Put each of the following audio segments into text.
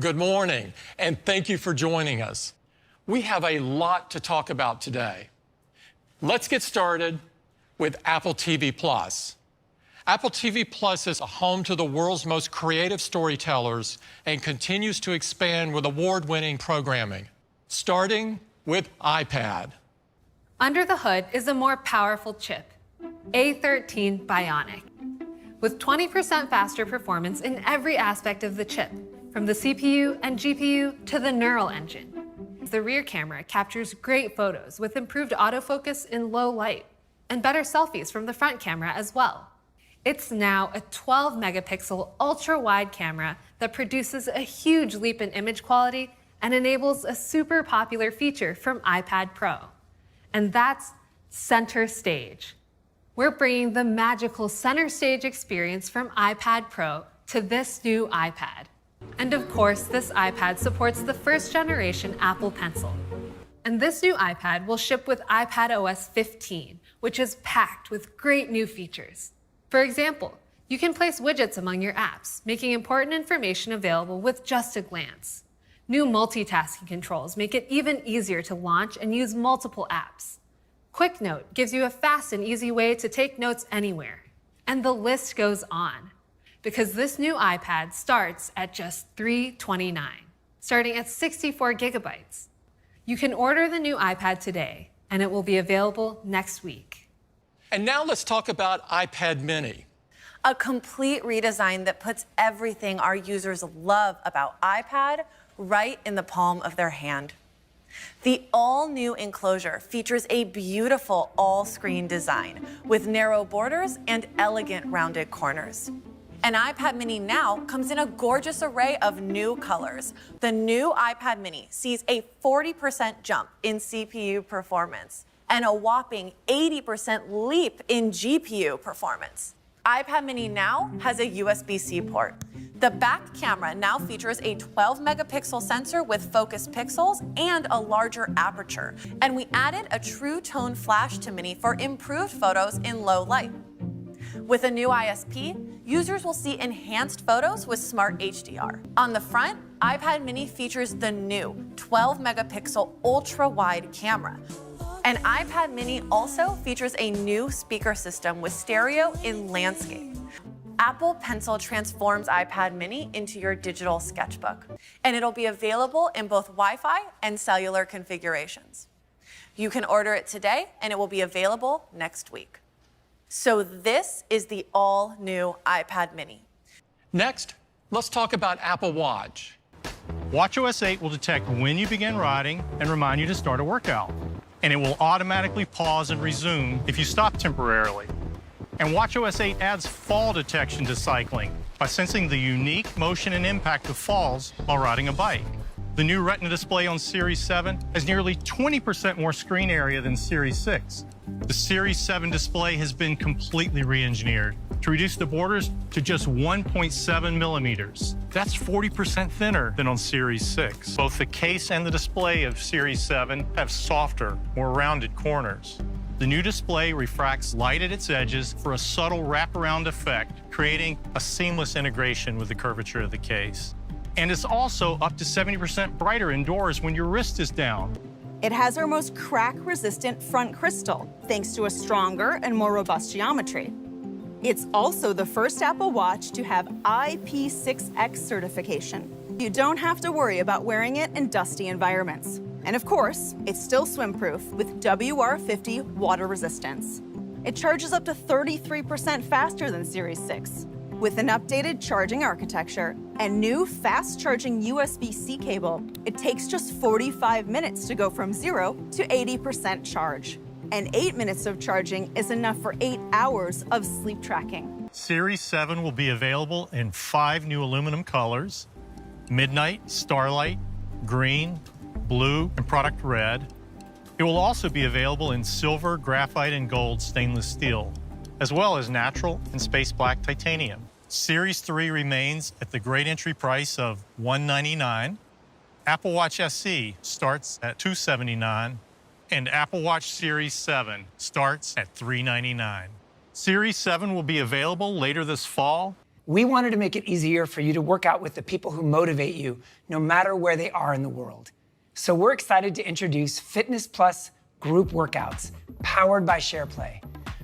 Good morning, and thank you for joining us. We have a lot to talk about today. Let's get started with Apple TV Plus. Apple TV Plus is a home to the world's most creative storytellers and continues to expand with award-winning programming, starting with iPad. Under the hood is a more powerful chip, A13 Bionic, with 20% faster performance in every aspect of the chip, from the CPU and GPU to the neural engine. The rear camera captures great photos with improved autofocus in low light and better selfies from the front camera as well. It's now a 12-megapixel ultra-wide camera that produces a huge leap in image quality and enables a super popular feature from iPad Pro. And that's Center Stage. We're bringing the magical Center Stage experience from iPad Pro to this new iPad. And of course, this iPad supports the first generation Apple Pencil. And this new iPad will ship with iPadOS 15, which is packed with great new features. For example, you can place widgets among your apps, making important information available with just a glance. New multitasking controls make it even easier to launch and use multiple apps. Quick Note gives you a fast and easy way to take notes anywhere. And the list goes on, because this new iPad starts at just $329, starting at 64 gigabytes. You can order the new iPad today, and it will be available next week. And now let's talk about iPad mini. A complete redesign that puts everything our users love about iPad right in the palm of their hand. The all-new enclosure features a beautiful all-screen design with narrow borders and elegant rounded corners. An iPad mini now comes in a gorgeous array of new colors. The new iPad mini sees a 40% jump in CPU performance and a whopping 80% leap in GPU performance. iPad mini now has a USB-C port. The back camera now features a 12-megapixel sensor with focused pixels and a larger aperture. And we added a true tone flash to Mini for improved photos in low light. With a new ISP, users will see enhanced photos with Smart HDR. On the front, iPad mini features the new 12-megapixel ultra-wide camera. And iPad mini also features a new speaker system with stereo in landscape. Apple Pencil transforms iPad mini into your digital sketchbook, and it'll be available in both Wi-Fi and cellular configurations. You can order it today, and it will be available next week. So this is the all-new iPad mini. Next, let's talk about Apple Watch. watchOS 8 will detect when you begin riding and remind you to start a workout. And it will automatically pause and resume if you stop temporarily. And watchOS 8 adds fall detection to cycling by sensing the unique motion and impact of falls while riding a bike. The new Retina display on Series 7 has nearly 20% more screen area than Series 6. The Series 7 display has been completely re-engineered to reduce the borders to just 1.7 millimeters. That's 40% thinner than on Series 6. Both the case and the display of Series 7 have softer, more rounded corners. The new display refracts light at its edges for a subtle wraparound effect, creating a seamless integration with the curvature of the case. And it's also up to 70% brighter indoors when your wrist is down. It has our most crack-resistant front crystal, thanks to a stronger and more robust geometry. It's also the first Apple Watch to have IP6X certification. You don't have to worry about wearing it in dusty environments. And of course, it's still swim-proof with WR50 water resistance. It charges up to 33% faster than Series 6. With an updated charging architecture and new fast-charging USB-C cable, it takes just 45 minutes to go from 0 to 80% charge. And 8 minutes of charging is enough for 8 hours of sleep tracking. Series 7 will be available in 5 new aluminum colors: Midnight, Starlight, Green, Blue, and Product Red. It will also be available in silver, graphite, and gold stainless steel, as well as natural and space black titanium. Series 3 remains at the great entry price of $199. Apple Watch SE starts at $279, and Apple Watch Series 7 starts at $399. Series 7 will be available later this fall. We wanted to make it easier for you to work out with the people who motivate you, no matter where they are in the world. So we're excited to introduce Fitness Plus group workouts, powered by SharePlay.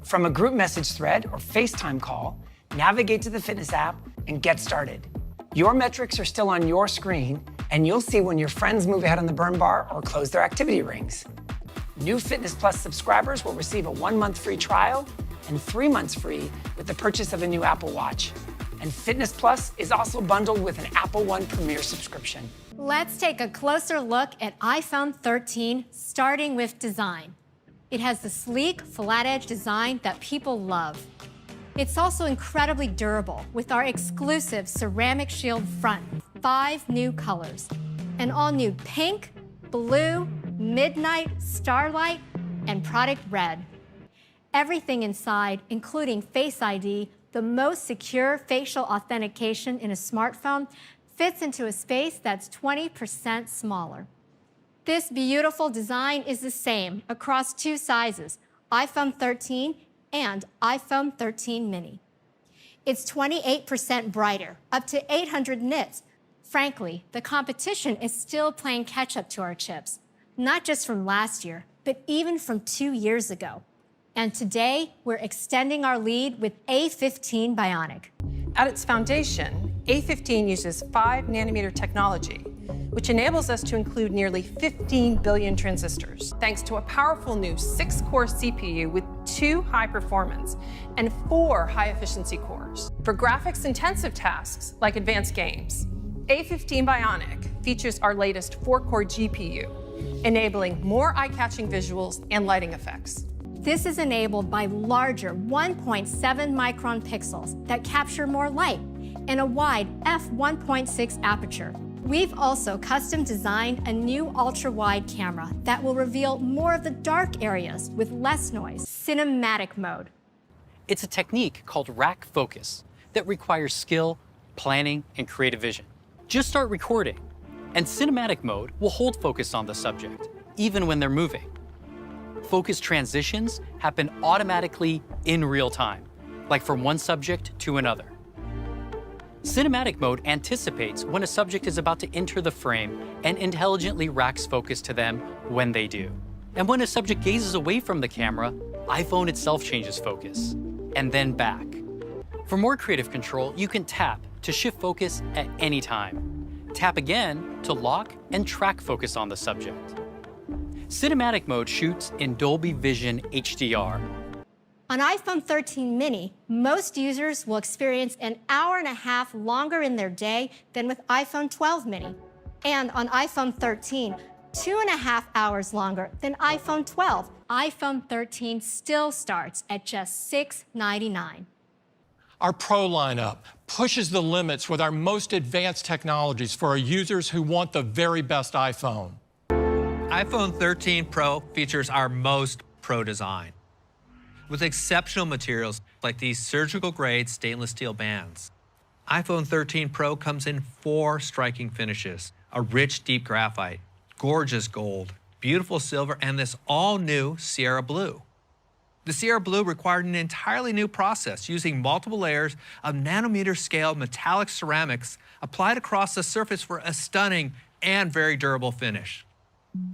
From a group message thread or FaceTime call, navigate to the fitness app and get started. Your metrics are still on your screen, and you'll see when your friends move ahead on the burn bar or close their activity rings. New Fitness Plus subscribers will receive a 1-month free trial and 3 months free with the purchase of a new Apple Watch. And Fitness Plus is also bundled with an Apple One Premier subscription. Let's take a closer look at iPhone 13, starting with design. It has the sleek, flat-edge design that people love. It's also incredibly durable with our exclusive ceramic shield front, 5 new colors, an all-new pink, blue, midnight, starlight, and product red. Everything inside, including Face ID, the most secure facial authentication in a smartphone, fits into a space that's 20% smaller. This beautiful design is the same across 2 sizes, iPhone 13 and iPhone 13 mini. It's 28% brighter, up to 800 nits. Frankly, the competition is still playing catch-up to our chips, not just from last year, but even from 2 years ago. And today, we're extending our lead with A15 Bionic. At its foundation, A15 uses 5-nanometer technology, which enables us to include nearly 15 billion transistors, thanks to a powerful new 6-core CPU with 2 high-performance and 4 high-efficiency cores. For graphics-intensive tasks like advanced games, A15 Bionic features our latest 4-core GPU, enabling more eye-catching visuals and lighting effects. This is enabled by larger 1.7 micron pixels that capture more light and a wide f1.6 aperture. We've also custom designed a new ultra-wide camera that will reveal more of the dark areas with less noise. Cinematic mode. It's a technique called rack focus that requires skill, planning, and creative vision. Just start recording, and cinematic mode will hold focus on the subject, even when they're moving. Focus transitions happen automatically in real time, like from one subject to another. Cinematic mode anticipates when a subject is about to enter the frame and intelligently racks focus to them when they do. And when a subject gazes away from the camera, iPhone itself changes focus, and then back. For more creative control, you can tap to shift focus at any time. Tap again to lock and track focus on the subject. Cinematic mode shoots in Dolby Vision HDR. On iPhone 13 mini, most users will experience an hour-and-a-half longer in their day than with iPhone 12 mini. And on iPhone 13, 2.5 hours longer than iPhone 12. iPhone 13 still starts at just $699. Our Pro lineup pushes the limits with our most advanced technologies for our users who want the very best iPhone. iPhone 13 Pro features our most pro design, with exceptional materials like these surgical-grade stainless steel bands. iPhone 13 Pro comes in 4 striking finishes: a rich, deep graphite, gorgeous gold, beautiful silver, and this all-new Sierra Blue. The Sierra Blue required an entirely new process using multiple layers of nanometer-scale metallic ceramics applied across the surface for a stunning and very durable finish.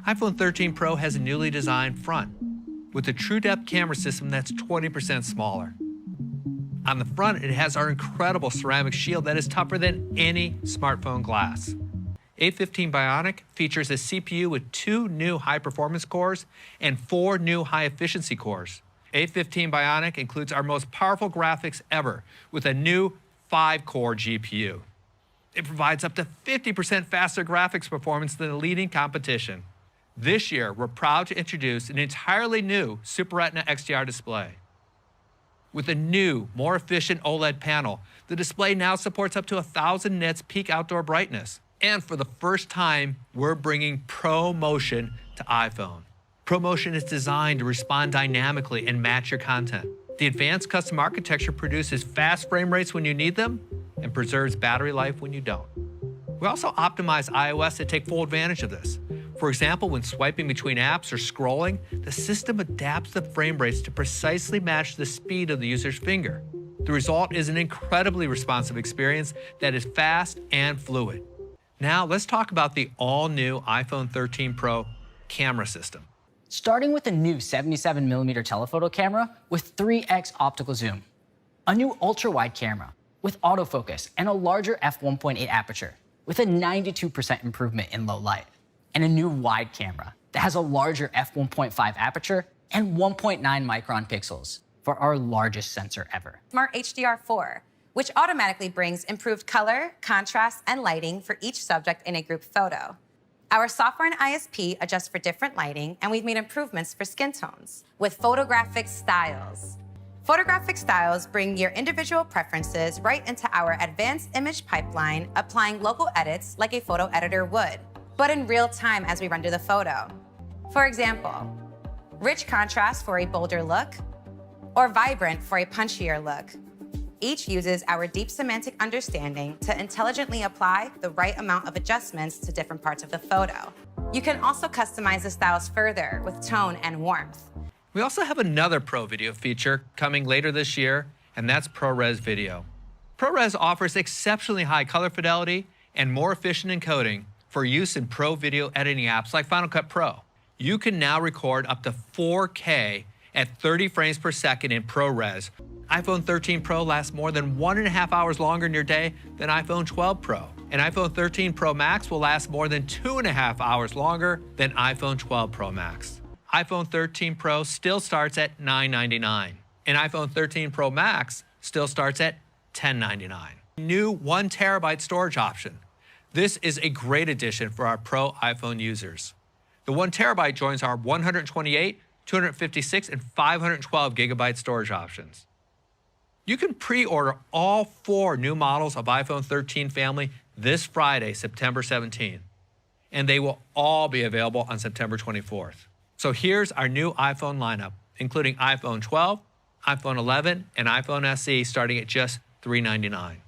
iPhone 13 Pro has a newly designed front with a true depth camera system that's 20% smaller. On the front, it has our incredible ceramic shield that is tougher than any smartphone glass. A15 Bionic features a CPU with 2 new high-performance cores and 4 new high-efficiency cores. A15 Bionic includes our most powerful graphics ever with a new 5-core GPU. It provides up to 50% faster graphics performance than the leading competition. This year, we're proud to introduce an entirely new Super Retina XDR display. With a new, more efficient OLED panel, the display now supports up to 1,000 nits peak outdoor brightness. And for the first time, we're bringing ProMotion to iPhone. ProMotion is designed to respond dynamically and match your content. The advanced custom architecture produces fast frame rates when you need them and preserves battery life when you don't. We also optimize iOS to take full advantage of this. For example, when swiping between apps or scrolling, the system adapts the frame rates to precisely match the speed of the user's finger. The result is an incredibly responsive experience that is fast and fluid. Now let's talk about the all-new iPhone 13 Pro camera system. Starting with a new 77mm telephoto camera with 3x optical zoom, a new ultra-wide camera with autofocus and a larger f1.8 aperture with a 92% improvement in low light, and a new wide camera that has a larger f1.5 aperture and 1.9 micron pixels for our largest sensor ever. Smart HDR4, which automatically brings improved color, contrast, and lighting for each subject in a group photo. Our software and ISP adjust for different lighting, and we've made improvements for skin tones. With photographic styles. Photographic styles bring your individual preferences right into our advanced image pipeline, applying local edits like a photo editor would, but in real time as we render the photo. For example, rich contrast for a bolder look, or vibrant for a punchier look. Each uses our deep semantic understanding to intelligently apply the right amount of adjustments to different parts of the photo. You can also customize the styles further with tone and warmth. We also have another Pro Video feature coming later this year, and that's ProRes Video. ProRes offers exceptionally high color fidelity and more efficient encoding for use in Pro Video editing apps like Final Cut Pro. You can now record up to 4K at 30 frames per second in ProRes. iPhone 13 Pro lasts more than 1.5 hours longer in your day than iPhone 12 Pro. And iPhone 13 Pro Max will last more than 2.5 hours longer than iPhone 12 Pro Max. iPhone 13 Pro still starts at $999, and iPhone 13 Pro Max still starts at $1099. New 1 terabyte storage option. This is a great addition for our Pro iPhone users. The 1 terabyte joins our 128, 256, and 512 gigabyte storage options. You can pre-order all 4 new models of iPhone 13 family this Friday, September 17th, and they will all be available on September 24th. So here's our new iPhone lineup, including iPhone 12, iPhone 11, and iPhone SE starting at just $399.